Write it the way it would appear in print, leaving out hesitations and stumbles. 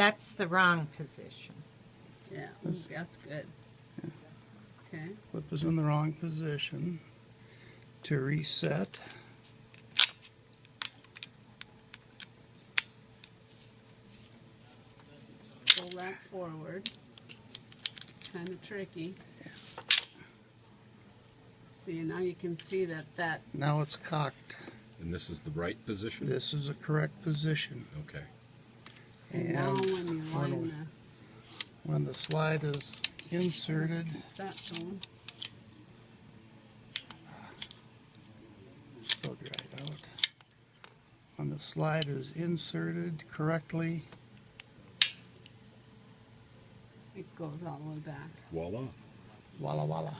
That's the wrong position. Yeah, that's good. Okay. Flip is in the wrong position. To reset, Pull that forward. It's kind of tricky. See, now you can see that now it's cocked. And this is the right position? This is a correct position. Okay. and now when you line when the slide is inserted, that going, still dried out. When the slide is inserted correctly, it goes all the way back. Voila. walla walla.